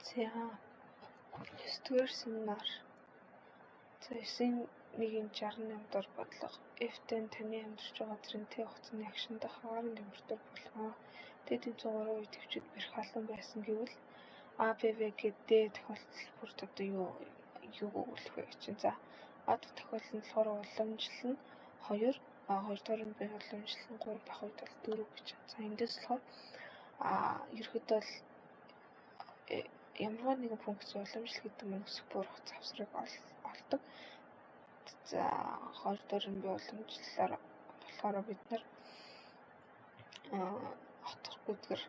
За 9-р семинар. За 9.168 дор бодлого. F10 таны амьдарч байгаа газрын Т хугацааны агшин дах хаваарын температур болгоо. Т тэмцээн 3 үе төвчид бэрх халуун байсан гэвэл А, Б, В гэдэг Д тохиолдол бүрт одоо юу өгүүлэх вэ гэж байна. За А дахь тохиолдол нь болохоор уламжлал нь 2, А 2 дахь нь уламжлал нь 3 байх үед бол 4 гэж байна. За эндээс болохоор ерөөхдөө бол ямар нэгэн функц уламжлал гэдэг нь өсөх буурах завсрыг олдог. За 2 дахь нь уламжлалаар болохоор бид нар хотгүйгээр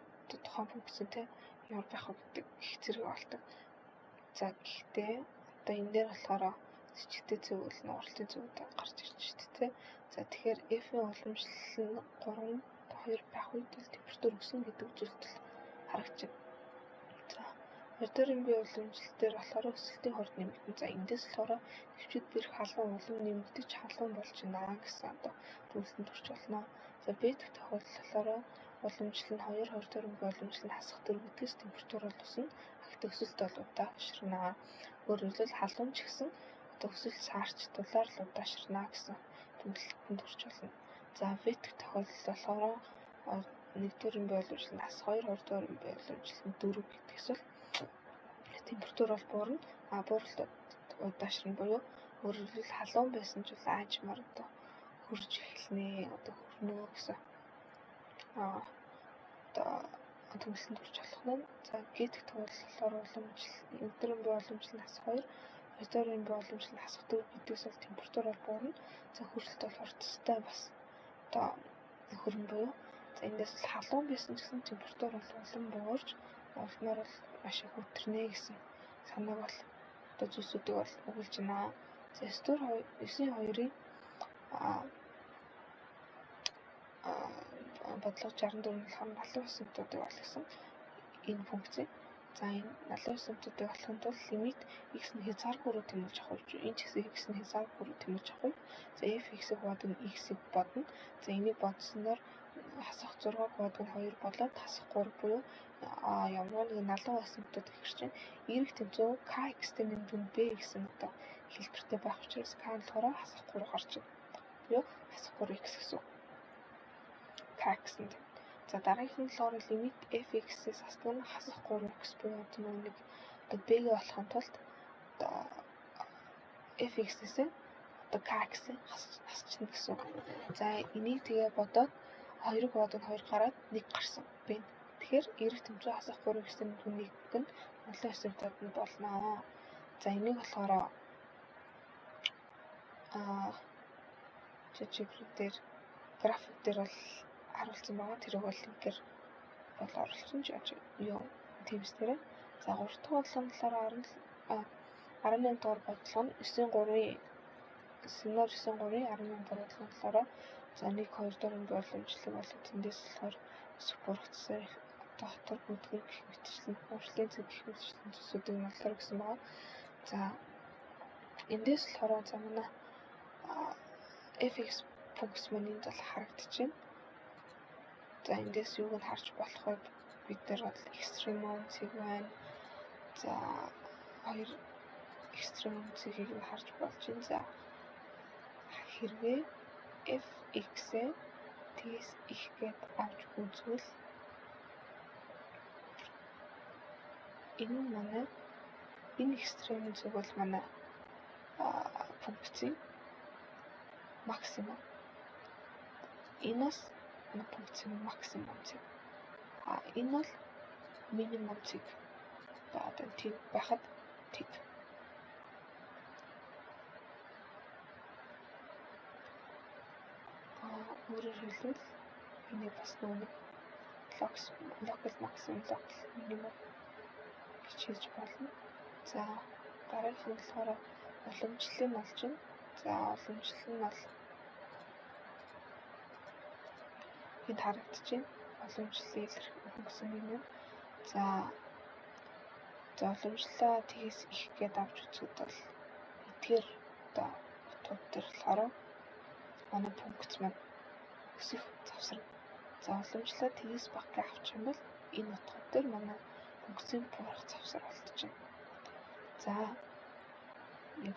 тухайн функцтэй ямар байх вэ гэдэг их зэрэг олдог. За гэхдээ одоо энэ дээр болохоор сэжигтэй зөв бол нууралтын зөвүүд гарч ирж шүү дээ. За тэгэхээр F-ийн уламжлал нь 3 2 байх үед бол температур өснө гэдэг зүйлс харагдаж байна. За 2 дахь нь уламжлал дээр болохоор өсөлтийн хорд нэмэгдэн. За эндээс болохоор төвчид бэрх халуун улам нэмэгдэж халуун болж байна гэсэн одоо зүйлсэнд төрж болно. За B дахь тохиолдол болохоор уламжлал нь 2 дахь нь уламжлал нь хасах 4 гэдгээс температур бол өснө. Гэхдээ өсөлт бол удаашрна. Өөрөөр хэлбэл халуун ч гэсэн одоо өсөлт саарч дулаар л удаашрна гэсэн тэмдэглэлтэнд төрж болно. За V дахь тохиолдол болохоор 1-р уламжлал нь хасах 2 дахь уламжлал нь 4 гэдгээс бол температур бол буурна. Бууралт удаашрна буюу өөрөөр хэлбэл халуун байсан ч бол аажмаар одоо хурж эхэлнэ. Одоо хөрнөө гэсэн одоо тэмдэглэлтэнд төрж болох нь. За G дахь тохиолдол болохоор уламжлал 1-р уламжлал нь хасах 2 2 дахь уламжлал нь хасах 4 гэдгээс бол температур бол буурна. За хөрөлт бол хурцтай бас одоо хөрн буюу. За эндээс бол халуун байсан ч гэсэн температур бол улам буурж улмаар бол маш их өтөрнэ гэсэн санааг бол одоо зүйлсүүдийг бол өгүүлж байна. За 9.2-ын бодлого 64 нь болохоор налын усамтуудыг болгосон энэ функцийг. За энэ налын усамтуудыг олохын тулд лимит x нь хязгааргүй рүү тэмүүлж авах гэж. Энэ ч гэсэн x нь хязгааргүй рүү тэмүүлж авах. За f x-ийг бодно, x-ийг бодно. За энийг бодсноор хасах 6-г бодно 2 болоод хасах 3 буюу ямар нэгэн налын усамтууд ихэрч байна. Эрэг тэмцээн kx-тэй нэмэгдэн b гэсэн одоо хэлбэртэй байх учраас k нь болохоор хасах 3 гарч байна. Буюу хасах 3x гэсэн үг. Kx нь. За дараагийнх нь болохоор лимит f(x)-ээс хасдаг нь хасах 3x буюу одоо нэг одоо b-г болохын тулд одоо f(x)-ээс одоо kx-ийг хасчихна гэсэн үг. За энийг тэгээ бодоод 2-ыг бодоод 2 гараад 1 гарсан b. Тэгэхээр эрэг тэмцээн хасах 3x-тэй нэг нь налын усамтууд нь болно. За энийг болохоор жижигрүү дээр график дээр бол харуулсан байгаа. Тэрийг бол линкээр бол оруулсан ч юу Teams дээр. За 3 дахь бодлого нь болохоор 18 дугаар бодлого нь 9.3-ийн семинар 9.3-ийн 18 дугаар бодлого нь болохоор за 1 2 дахь уламжлал бол тэндээс болохоор өсөх бургацсан доктор бүдгэр гэх мэтчлэн уршлын цэг гэх мэтчлэн зүйлсүүдийг нь болохоор гэсэн байгаа. За эндээс болохоор за манай fx функц маань энд бол харагдчихэв. За эндээс юуг нь харж болох вэ? Бид нар бол экстремум цэг байна. За 2 экстремум цэгийг нь харж болж байна. За хэрвээ fx-ээ тгээс их гэд авч үзвэл энэ экстремум цэг бол манай функцийн максимум. Энэс функцийн максимум цэг. Энэ бол минимум цэг. Одоо тэг байхад тэг. Өөрөөр хэлбэл энэ бас нэг local maximum local minimum гэж хэлж болно. За дараагийнх нь болохоор уламжлал нь болж байна. За уламжлал нь бол энд харагдаж байна. Уламжлалын функцийн юм. За уламжлалаа тгээс их гээд авч үзэхэд бол эдгээр одоо утгууд дээр болохоор манай функц маань өсөх завсар. За уламжлалаа тгээс баг гэж авчих юм бол энэ утгууд дээр манай функцийн буурах завсар болчихно.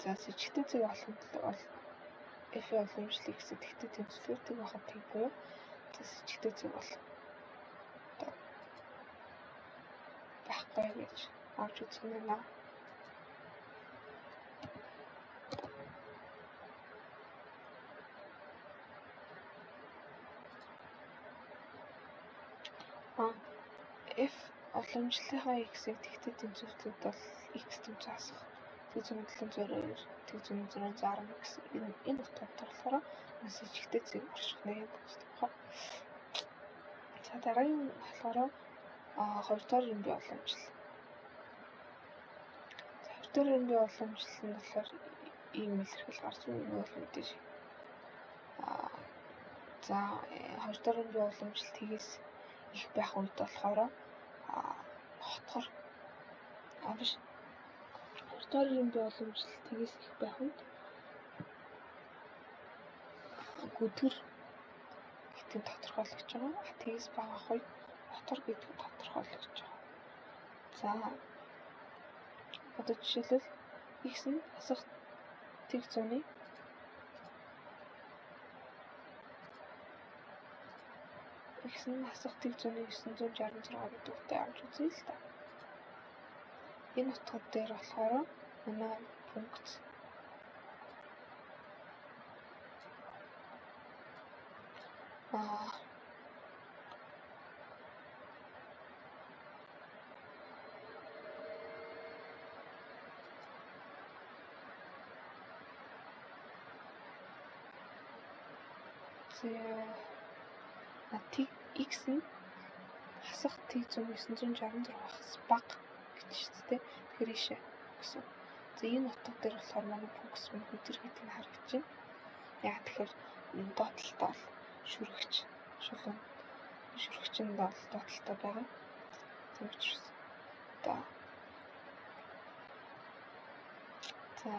За сэжигтэй зэг олоход бол f уламжлалыг сэжигтэй тэнцвэртэй байхад тийм буюу сэжигтэй зэг бол байхгүй гэж авч үзэх юм байна. F уламжлалынхаа x-ийг тэгтэй тэнцвэрлэхэд бол x тэмцээ асах. Тэгзүүн 702 тэгзүүн 610 гэсэн энэ утгад болохоор сэжигтэй зэг орших нэ гэж байна. За дараагийн болохоор 2 дахь иргэн бий уламжлал. За 2 дахь иргэн бий уламжлал нь болохоор ийм илэрхийл гарч ирнэ бол мэдээж. За 2 дахь иргэн бий уламжлал тэгээс их байх үед болохоор хотгор биш 2 дахь иргэн бий уламжлал тэгээс их байх үед гүдгэр гэдэг тодорхойлогдож байгаа. Тэгээс багах үед хотгор гэдэг тодорхойлогдож байгаа. За одоо жишээлбэл x нь асах тэг зууны x нь асах тэг зууны 966 гэдэг үгтэй авч үзье л та. Энэ утгад дээр болохоор манай функц x нь хасах тэг зүүн 966-аас бага гэж шүү дээ. Тэгэхээр ийшээ гэсэн. За энэ утга дээр болохоор манай функц мөн гүдэр гэдэг нь харагдаж байна. Яг тэгэхээр доотлолтой бол шүргэж шулуун шүргэгчэнд бол доотлолтой байгаа. Тийм учраас за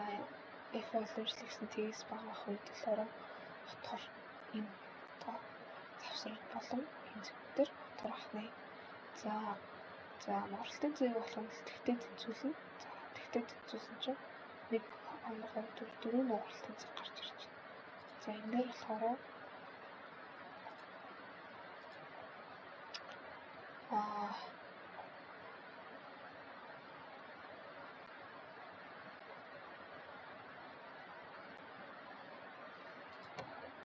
f уламжлал гэсэн тэгээс бага байх үед болохоор хотгор энэ завсрал болон энэ зэгтэр турахны. За моралтын зэг болгон тэгтэй тэнцвүүлнэ. За тэгтэй тэнцвүүлсэн чинь 1 2 3 4 моралтын зэг гарч ирж байна. За энэ дээр болохоор